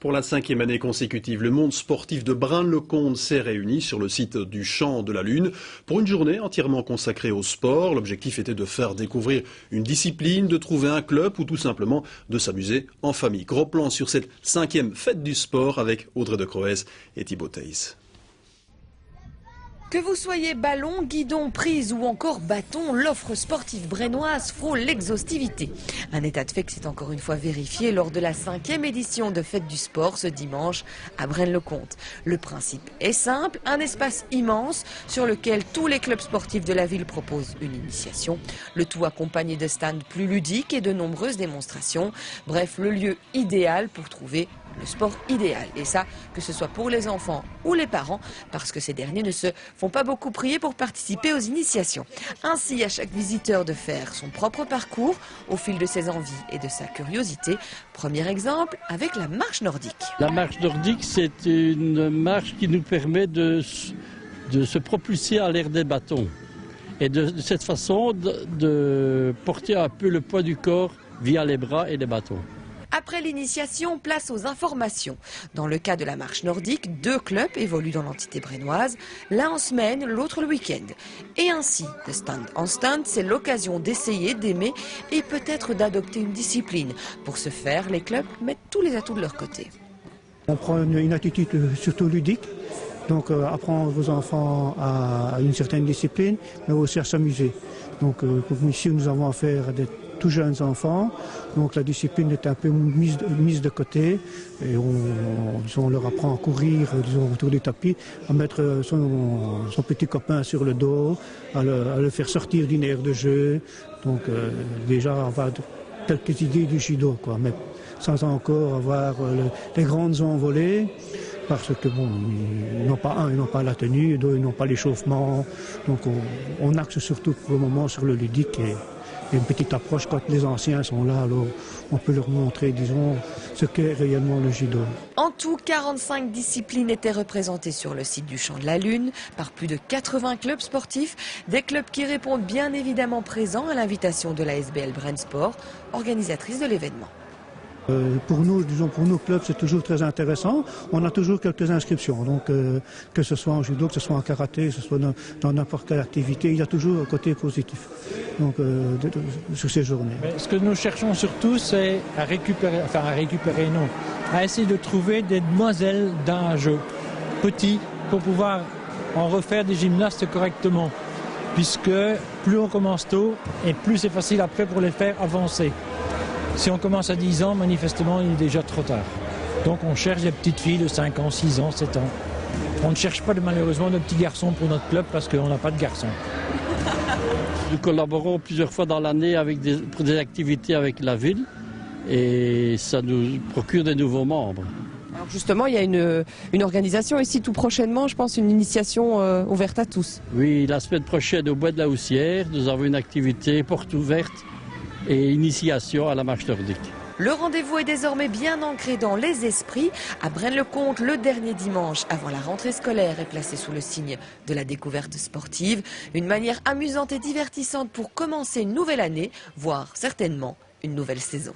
Pour la 5e année consécutive, le monde sportif de Braine-le-Comte s'est réuni sur le site du Champ de la Lune pour une journée entièrement consacrée au sport. L'objectif était de faire découvrir une discipline, de trouver un club ou tout simplement de s'amuser en famille. Gros plan sur cette 5e fête du sport avec Audrey de Croès et Thibaut Theis. Que vous soyez ballon, guidon, prise ou encore bâton, l'offre sportive brennoise frôle l'exhaustivité. Un état de fait que s'est encore une fois vérifié lors de la 5e édition de Fête du Sport ce dimanche à Braine-le-Comte. Le principe est simple, un espace immense sur lequel tous les clubs sportifs de la ville proposent une initiation. Le tout accompagné de stands plus ludiques et de nombreuses démonstrations. Bref, le lieu idéal pour trouver le sport idéal. Et ça, que ce soit pour les enfants ou les parents, parce que ces derniers ne se font pas beaucoup prier pour participer aux initiations. Ainsi, à chaque visiteur de faire son propre parcours au fil de ses envies et de sa curiosité. Premier exemple avec la marche nordique. La marche nordique, c'est une marche qui nous permet de se propulser à l'air des bâtons. Et de cette façon, de porter un peu le poids du corps via les bras et les bâtons. Après l'initiation, place aux informations. Dans le cas de la marche nordique, 2 clubs évoluent dans l'entité brennoise, l'un en semaine, l'autre le week-end. Et ainsi, de stand en stand, c'est l'occasion d'essayer, d'aimer et peut-être d'adopter une discipline. Pour ce faire, les clubs mettent tous les atouts de leur côté. On prend une attitude surtout ludique, donc apprendre vos enfants à une certaine discipline, mais aussi à s'amuser. Donc ici, nous avons affaire à des tout jeunes enfants, donc la discipline est un peu mise de côté et on leur apprend à courir autour du tapis, à mettre son petit copain sur le dos, à le faire sortir d'une aire de jeu, donc déjà avoir quelques idées du judo, quoi, mais sans encore avoir les grandes envolées, parce que bon, ils n'ont pas la tenue, ils n'ont pas l'échauffement, donc on axe surtout pour le moment sur le ludique et une petite approche quand les anciens sont là, alors on peut leur montrer, disons, ce qu'est réellement le judo. En tout, 45 disciplines étaient représentées sur le site du Champ de la Lune par plus de 80 clubs sportifs, des clubs qui répondent bien évidemment présents à l'invitation de la SBL Braine Sport, organisatrice de l'événement. Pour nous, disons pour nos clubs, c'est toujours très intéressant. On a toujours quelques inscriptions, donc que ce soit en judo, que ce soit en karaté, que ce soit dans n'importe quelle activité, il y a toujours un côté positif donc, sur ces journées. Mais ce que nous cherchons surtout, c'est à récupérer non, à essayer de trouver des demoiselles d'âge petit pour pouvoir en refaire des gymnastes correctement, puisque plus on commence tôt et plus c'est facile après pour les faire avancer. Si on commence à 10 ans, manifestement, il est déjà trop tard. Donc on cherche des petites filles de 5 ans, 6 ans, 7 ans. On ne cherche pas malheureusement de petits garçons pour notre club parce qu'on n'a pas de garçons. Nous collaborons plusieurs fois dans l'année pour des activités avec la ville et ça nous procure des nouveaux membres. Alors justement, il y a une organisation ici tout prochainement, je pense, une initiation ouverte à tous. Oui, la semaine prochaine au Bois de la Houssière, nous avons une activité porte ouverte et initiation à la marche nordique. Le rendez-vous est désormais bien ancré dans les esprits. À Braine-le-Comte, le dernier dimanche avant la rentrée scolaire est placé sous le signe de la découverte sportive. Une manière amusante et divertissante pour commencer une nouvelle année, voire certainement une nouvelle saison.